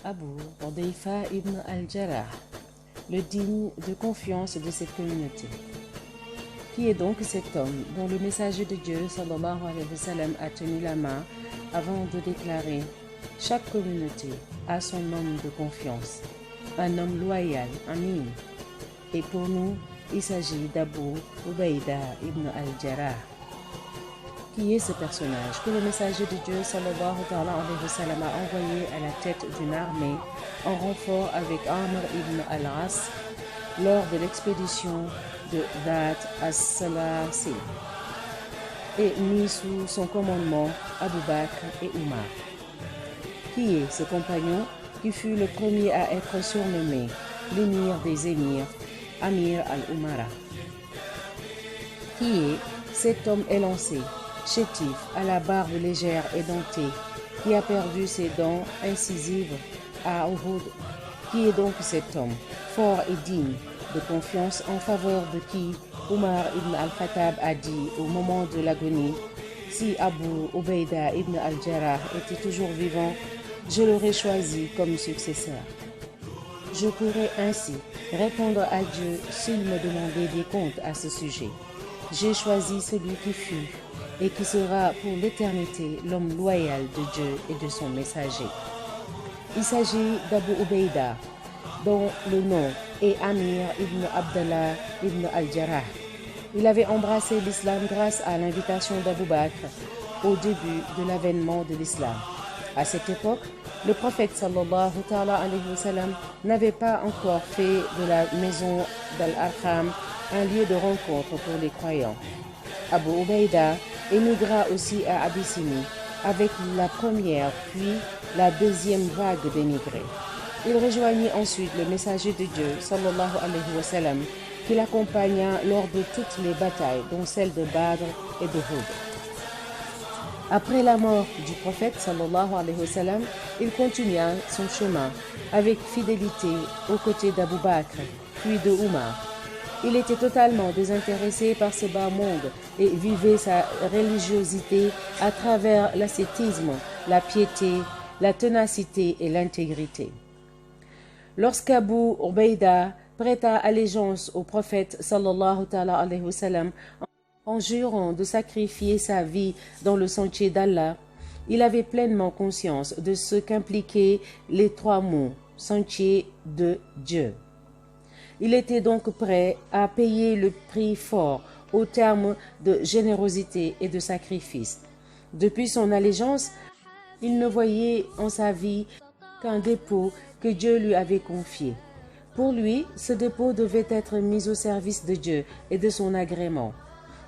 Abu Hudayfa ibn al-Jarrah, le digne de confiance de cette communauté. Qui est donc cet homme dont le messager de Dieu sallallahu alayhi wa sallam a tenu la main avant de déclarer « Chaque communauté a son homme de confiance, un homme loyal, amin ». Et pour nous, il s'agit d'Abu Hudayfa ibn al-Jarrah. Qui est ce personnage que le messager de Dieu sallallahu alayhi wa sallam a envoyé à la tête d'une armée en renfort avec Amr ibn al-As lors de l'expédition de Dhat as-Salasil et mis sous son commandement Abu Bakr et Umar. Qui est ce compagnon qui fut le premier à être surnommé l'émir des émirs, Amir al-Umara? Qui est cet homme élancé, chétif, à la barbe légère et dentée, qui a perdu ses dents incisives à Uhud? Qui est donc cet homme, fort et digne de confiance, en faveur de qui Umar ibn al-Khattab a dit au moment de l'agonie: si Abu Hudayfa ibn al-Jarrah était toujours vivant, je l'aurais choisi comme successeur. Je pourrais ainsi répondre à Dieu s'il me demandait des comptes à ce sujet. J'ai choisi celui qui fut et qui sera pour l'éternité l'homme loyal de Dieu et de son messager. Il s'agit d'Abu Hudayfa, dont le nom est Amir ibn Abdallah ibn al-Jarrah. Il avait embrassé l'islam grâce à l'invitation d'Abu Bakr au début de l'avènement de l'islam. À cette époque, le prophète sallallahu alayhi wa sallam n'avait pas encore fait de la maison d'Al-Arqam un lieu de rencontre pour les croyants. Abu Hudayfa émigra aussi à Abyssinie avec la première puis la deuxième vague d'émigrés. Il rejoignit ensuite le messager de Dieu sallallahu alayhi wa sallam qui l'accompagna lors de toutes les batailles dont celle de Badr et de Uhud. Après la mort du prophète sallallahu alayhi wa sallam, il continua son chemin avec fidélité aux côtés d'Abu Bakr puis de Umar. Il était totalement désintéressé par ce bas monde et vivait sa religiosité à travers l'ascétisme, la piété, la ténacité et l'intégrité. Lorsqu'Abu Hudayfa prêta allégeance au prophète sallallahu alayhi wa sallam en jurant de sacrifier sa vie dans le sentier d'Allah, il avait pleinement conscience de ce qu'impliquaient les trois mots « sentier de Dieu ». Il était donc prêt à payer le prix fort au terme de générosité et de sacrifice. Depuis son allégeance, il ne voyait en sa vie qu'un dépôt que Dieu lui avait confié. Pour lui, ce dépôt devait être mis au service de Dieu et de son agrément.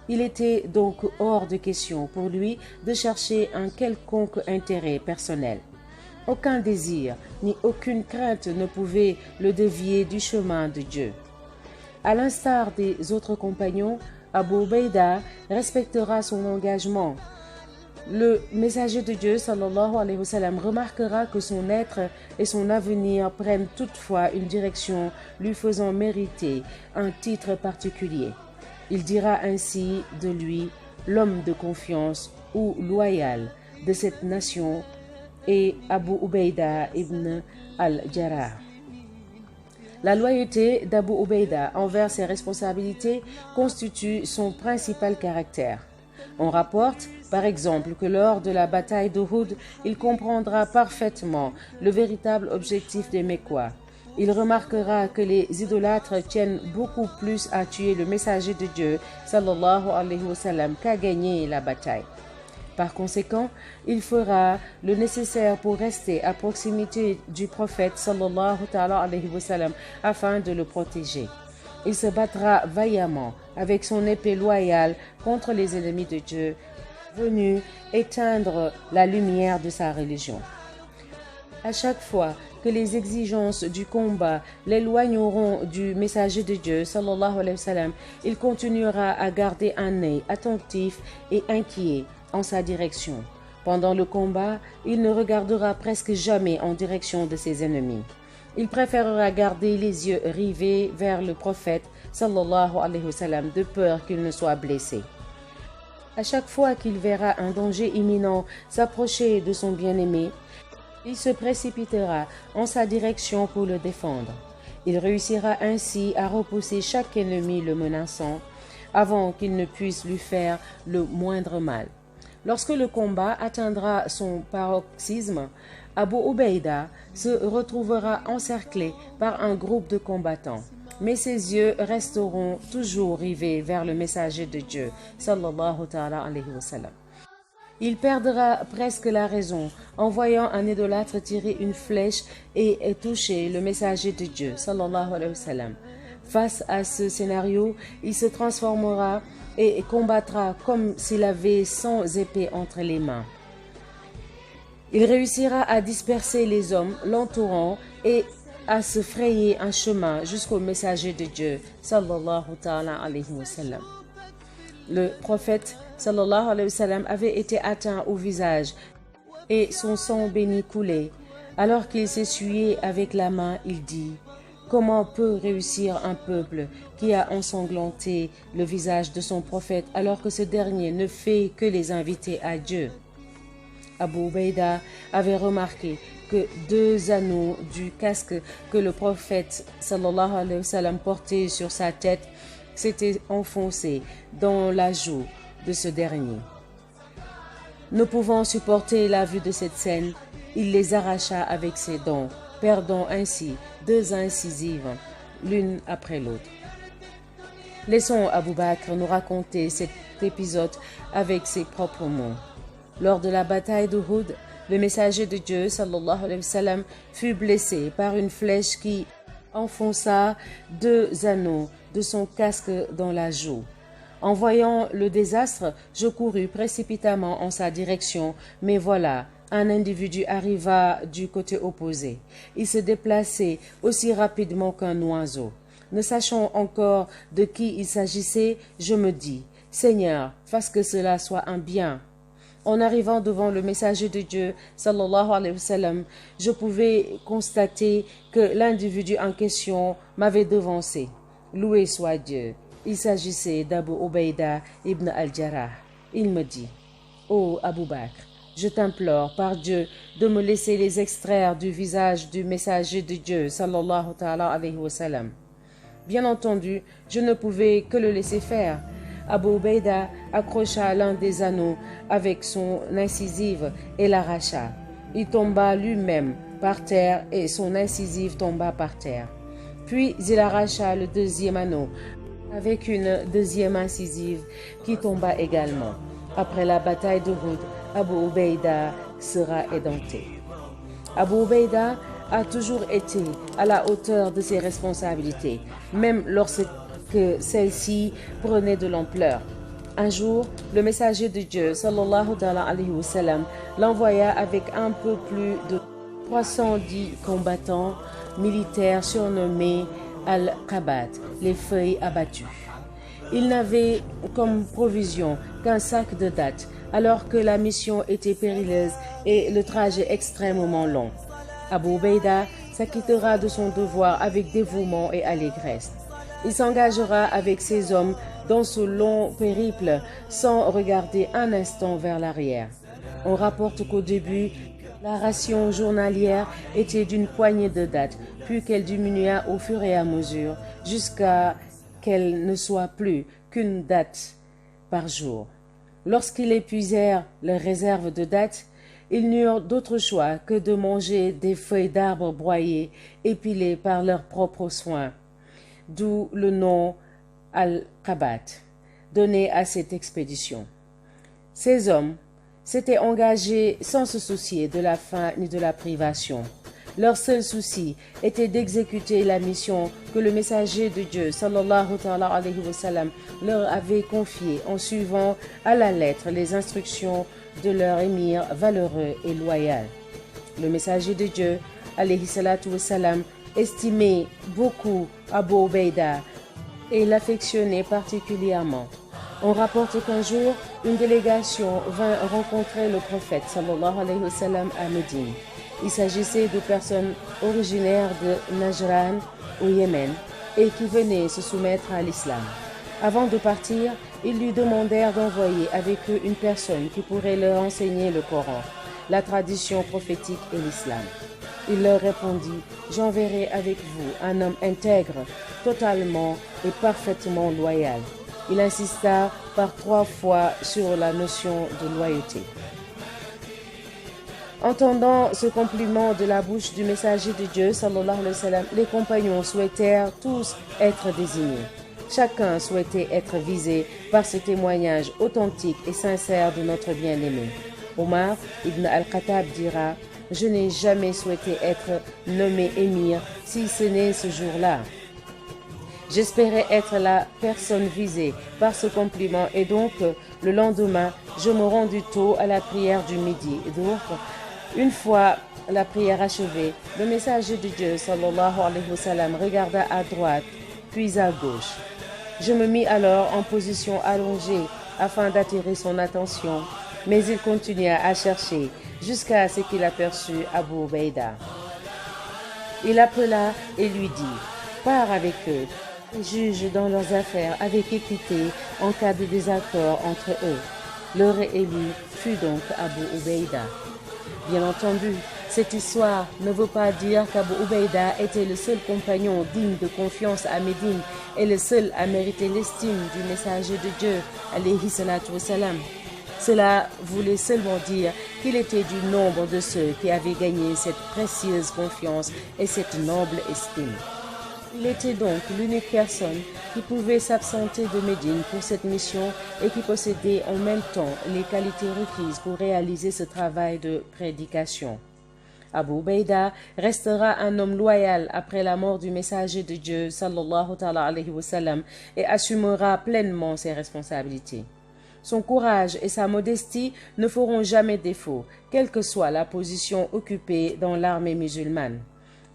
Il était donc hors de question pour lui de chercher un quelconque intérêt personnel. Aucun désir ni aucune crainte ne pouvait le dévier du chemin de Dieu. À l'instar des autres compagnons, Abu Hudayfa respectera son engagement. Le messager de Dieu sallallahu alayhi wa sallam remarquera que son être et son avenir prennent toutefois une direction lui faisant mériter un titre particulier. Il dira ainsi de lui l'homme de confiance ou loyal de cette nation et Abu Hudayfa ibn al-Jarrah. La loyauté d'Abu Hudayfa envers ses responsabilités constitue son principal caractère. On rapporte, par exemple, que lors de la bataille d'Uhud, il comprendra parfaitement le véritable objectif des Mécois. Il remarquera que les idolâtres tiennent beaucoup plus à tuer le messager de Dieu, sallallahu alayhi wa sallam, qu'à gagner la bataille. Par conséquent, il fera le nécessaire pour rester à proximité du prophète, sallallahu alayhi wa sallam, afin de le protéger. Il se battra vaillamment avec son épée loyale contre les ennemis de Dieu, venus éteindre la lumière de sa religion. À chaque fois que les exigences du combat l'éloigneront du messager de Dieu, sallallahu alayhi wa sallam, il continuera à garder un œil attentif et inquiet en sa direction. Pendant le combat, il ne regardera presque jamais en direction de ses ennemis. Il préférera garder les yeux rivés vers le prophète sallallahu alayhi wa sallam de peur qu'il ne soit blessé. À chaque fois qu'il verra un danger imminent s'approcher de son bien-aimé, Il se précipitera en sa direction pour le défendre. Il réussira ainsi à repousser chaque ennemi le menaçant avant qu'il ne puisse lui faire le moindre mal. Lorsque le combat atteindra son paroxysme, Abu Ubaïda se retrouvera encerclé par un groupe de combattants. Mais ses yeux resteront toujours rivés vers le messager de Dieu, sallallahu ta'ala alayhi wa sallam. Il perdra presque la raison en voyant un idolâtre tirer une flèche et toucher le messager de Dieu, sallallahu alayhi wa sallam. Face à ce scénario, il se transformera et combattra comme s'il avait 100 épées entre les mains. Il réussira à disperser les hommes l'entourant et à se frayer un chemin jusqu'au messager de Dieu, sallallahu ta'ala alayhi wa sallam. Le prophète, sallallahu alayhi wa sallam, avait été atteint au visage et son sang béni coulait. Alors qu'il s'essuyait avec la main, il dit: comment peut réussir un peuple qui a ensanglanté le visage de son prophète alors que ce dernier ne fait que les inviter à Dieu? Abu Ubaïda avait remarqué que 2 anneaux du casque que le prophète sallallahu alayhi wa sallam portait sur sa tête s'étaient enfoncés dans la joue de ce dernier. Ne pouvant supporter la vue de cette scène, il les arracha avec ses dents, perdant ainsi 2 incisives, l'une après l'autre. Laissons Abu Bakr nous raconter cet épisode avec ses propres mots. Lors de la bataille d'Uhud, le messager de Dieu, sallallahu alayhi wa sallam, fut blessé par une flèche qui enfonça 2 anneaux de son casque dans la joue. En voyant le désastre, je courus précipitamment en sa direction, mais voilà, un individu arriva du côté opposé. Il se déplaçait aussi rapidement qu'un oiseau. Ne sachant encore de qui il s'agissait, je me dis: Seigneur, fasse que cela soit un bien. En arrivant devant le messager de Dieu, sallallahu alayhi wa sallam, je pouvais constater que l'individu en question m'avait devancé. Loué soit Dieu. Il s'agissait d'Abu Ubaïda ibn al-Jarrah. Il me dit: ô Abu Bakr, je t'implore par Dieu de me laisser les extraire du visage du messager de Dieu, sallallahu ta'ala alayhi wa sallam. Bien entendu, je ne pouvais que le laisser faire. Abu Ubaïda accrocha l'un des anneaux avec son incisive et l'arracha. Il tomba lui-même par terre et son incisive tomba par terre. Puis il arracha le 2e anneau avec une 2e incisive qui tomba également. Après la bataille d'Uhud, Abu Ubaïda sera édenté. Abu Ubaïda a toujours été à la hauteur de ses responsabilités, même lorsque celle-ci prenait de l'ampleur. Un jour, le messager de Dieu, sallallahu alayhi wa sallam, l'envoya avec un peu plus de 310 combattants militaires surnommés Al-Qabat, les feuilles abattues. Il n'avait comme provision qu'un sac de dattes, alors que la mission était périleuse et le trajet extrêmement long. Abu Ubaïda s'acquittera de son devoir avec dévouement et allégresse. Il s'engagera avec ses hommes dans ce long périple sans regarder un instant vers l'arrière. On rapporte qu'au début, la ration journalière était d'une poignée de dattes, puis qu'elle diminua au fur et à mesure jusqu'à qu'elle ne soit plus qu'une date par jour. Lorsqu'ils épuisèrent leurs réserves de dattes, ils n'eurent d'autre choix que de manger des feuilles d'arbres broyées, épilées par leurs propres soins, d'où le nom Al-Qabat, donné à cette expédition. Ces hommes s'étaient engagés sans se soucier de la faim ni de la privation. Leur seul souci était d'exécuter la mission que le messager de Dieu, sallallahu ta'ala alayhi wa sallam, leur avait confiée en suivant à la lettre les instructions de leur émir valeureux et loyal. Le messager de Dieu, alayhi salatu wa sallam, estimait beaucoup Abu Ubaïda et l'affectionnait particulièrement. On rapporte qu'un jour, une délégation vint rencontrer le prophète sallallahu alayhi wa sallam à Médine. Il s'agissait de personnes originaires de Najran au Yémen et qui venaient se soumettre à l'islam. Avant de partir, ils lui demandèrent d'envoyer avec eux une personne qui pourrait leur enseigner le Coran. la tradition prophétique et l'islam. Il leur répondit, j'enverrai avec vous un homme intègre, totalement et parfaitement loyal. Il insista par 3 fois sur la notion de loyauté. Entendant ce compliment de la bouche du messager de Dieu, sallallahu alayhi wa sallam, les compagnons souhaitèrent tous être désignés. Chacun souhaitait être visé par ce témoignage authentique et sincère de notre bien-aimé. Omar ibn al-Khattab dira, « Je n'ai jamais souhaité être nommé émir si ce n'est ce jour-là. J'espérais être la personne visée par ce compliment et donc le lendemain, je me rendis tôt à la prière du midi. Et donc, une fois la prière achevée, le messager de Dieu, sallallahu alayhi wa sallam, regarda à droite, puis à gauche. Je me mis alors en position allongée afin d'attirer son attention, mais il continua à chercher jusqu'à ce qu'il aperçut Abu Ubaïda. Il appela et lui dit, « Pars avec eux, juge dans leurs affaires avec équité en cas de désaccord entre eux. » L'heure élue fut donc Abu Ubaïda. Bien entendu, cette histoire ne veut pas dire qu'Abu Ubaïda était le seul compagnon digne de confiance à Médine et le seul à mériter l'estime du messager de Dieu, alayhi salatu wassalam. Cela voulait seulement dire qu'il était du nombre de ceux qui avaient gagné cette précieuse confiance et cette noble estime. Il était donc l'unique personne qui pouvait s'absenter de Médine pour cette mission et qui possédait en même temps les qualités requises pour réaliser ce travail de prédication. Abu Ubaïda restera un homme loyal après la mort du messager de Dieu sallallahu alayhi wa sallam et assumera pleinement ses responsabilités. Son courage et sa modestie ne feront jamais défaut, quelle que soit la position occupée dans l'armée musulmane.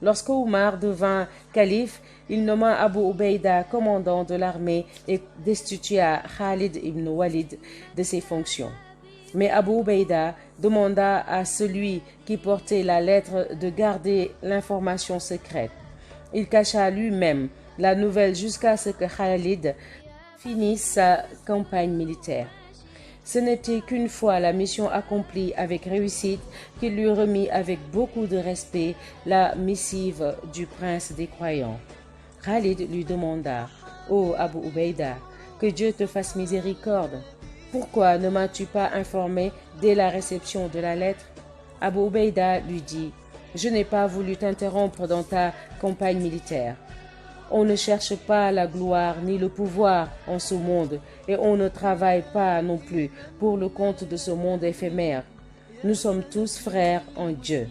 Lorsque Omar devint calife, il nomma Abu Ubaïda commandant de l'armée et destitua Khalid ibn Walid de ses fonctions. Mais Abu Ubaïda demanda à celui qui portait la lettre de garder l'information secrète. Il cacha lui-même la nouvelle jusqu'à ce que Khalid finisse sa campagne militaire. Ce n'était qu'une fois la mission accomplie avec réussite qu'il lui remit avec beaucoup de respect la missive du prince des croyants. Khalid lui demanda, « Ô Abu Ubaïda, que Dieu te fasse miséricorde. Pourquoi ne m'as-tu pas informé dès la réception de la lettre ?» Abu Ubaïda lui dit, « Je n'ai pas voulu t'interrompre dans ta campagne militaire. On ne cherche pas la gloire ni le pouvoir en ce monde et on ne travaille pas non plus pour le compte de ce monde éphémère. Nous sommes tous frères en Dieu. »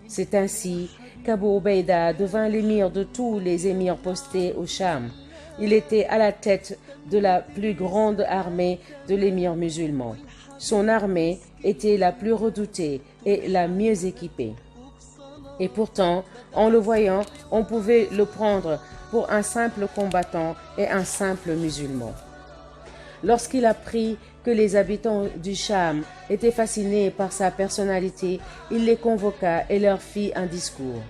C'est ainsi qu'Abu Ubaïda devint l'émir de tous les émirs postés au Cham. Il était à la tête de la plus grande armée de l'émir musulman. Son armée était la plus redoutée et la mieux équipée. Et pourtant, en le voyant, on pouvait le prendre pour un simple combattant et un simple musulman. Lorsqu'il apprit que les habitants du Cham étaient fascinés par sa personnalité, il les convoqua et leur fit un discours.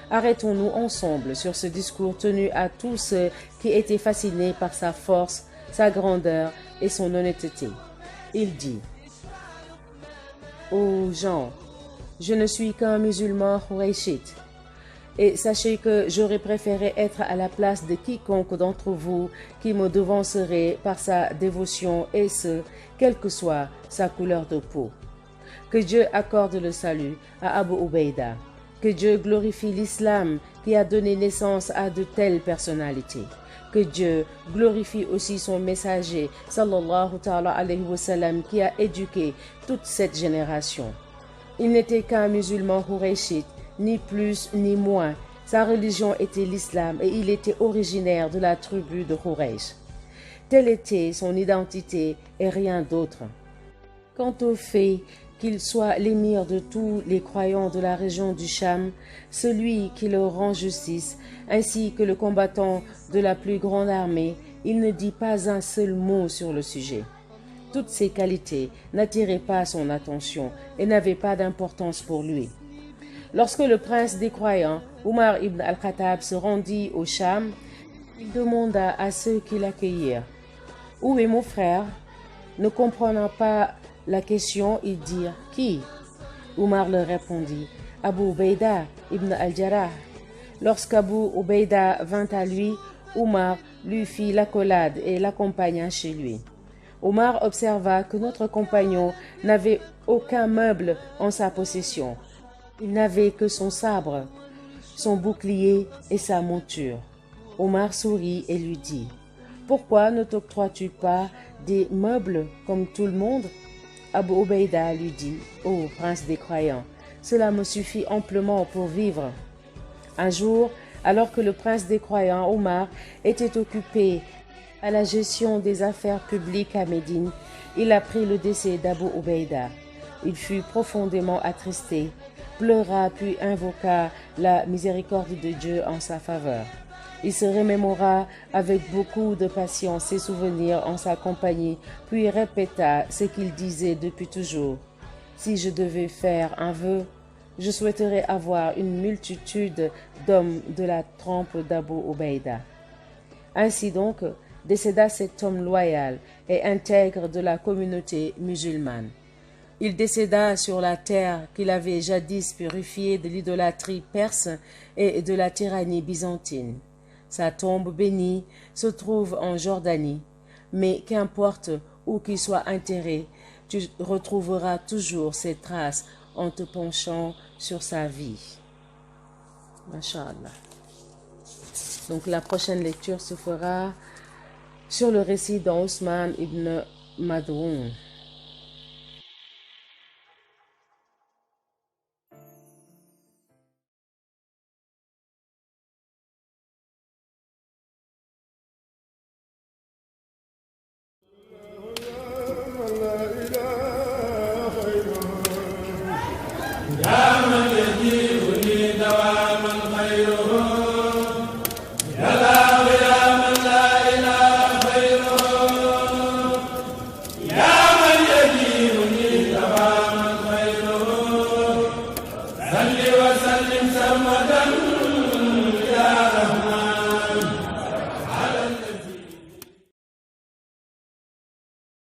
Arrêtons-nous ensemble sur ce discours tenu à tous ceux qui étaient fascinés par sa force, sa grandeur et son honnêteté. Il dit, « Ô gens, je ne suis qu'un musulman Qurayshite. Et sachez que j'aurais préféré être à la place de quiconque d'entre vous qui me devancerait par sa dévotion et ce, quelle que soit sa couleur de peau. Que Dieu accorde le salut à Abu Ubaïda. Que Dieu glorifie l'islam qui a donné naissance à de telles personnalités. Que Dieu glorifie aussi son messager, sallallahu alayhi wa sallam, qui a éduqué toute cette génération. Il n'était qu'un musulman Qurayshite, ni plus ni moins. Sa religion était l'islam et il était originaire de la tribu de Quraysh. Telle était son identité et rien d'autre. Quant au fait qu'il soit l'émir de tous les croyants de la région du Cham, celui qui leur rend justice, ainsi que le combattant de la plus grande armée, il ne dit pas un seul mot sur le sujet. Toutes ces qualités n'attiraient pas son attention et n'avaient pas d'importance pour lui. Lorsque le prince des croyants, Omar ibn al-Khattab, se rendit au Cham, il demanda à ceux qui l'accueillirent, « Où est mon frère ?» Ne comprenant pas la question, ils dirent, « Qui ?» Omar leur répondit, Abu Ubaïda ibn al-Jarrah. Lorsqu'Abu Ubaïda vint à lui, Omar lui fit l'accolade et l'accompagna chez lui. Omar observa que notre compagnon n'avait aucun meuble en sa possession. Il n'avait que son sabre, son bouclier et sa monture. Omar sourit et lui dit, « Pourquoi ne t'octroies-tu pas des meubles comme tout le monde ?» Abu Ubaïda lui dit, « Ô prince des croyants, cela me suffit amplement pour vivre. » Un jour, alors que le prince des croyants, Omar, était occupé à la gestion des affaires publiques à Médine, il apprit le décès d'Abu Ubaïda. Il fut profondément attristé, pleura puis invoqua la miséricorde de Dieu en sa faveur. Il se remémora avec beaucoup de patience ses souvenirs en sa compagnie, puis répéta ce qu'il disait depuis toujours. « Si je devais faire un vœu, je souhaiterais avoir une multitude d'hommes de la trempe d'Abu Ubaïda. » Ainsi donc, décéda cet homme loyal et intègre de la communauté musulmane. Il décéda sur la terre qu'il avait jadis purifiée de l'idolâtrie perse et de la tyrannie byzantine. Sa tombe bénie se trouve en Jordanie, mais qu'importe où qu'il soit enterré, tu retrouveras toujours ses traces en te penchant sur sa vie. Masha'Allah. Donc la prochaine lecture se fera sur le récit d'Ousmane ibn Mad'un.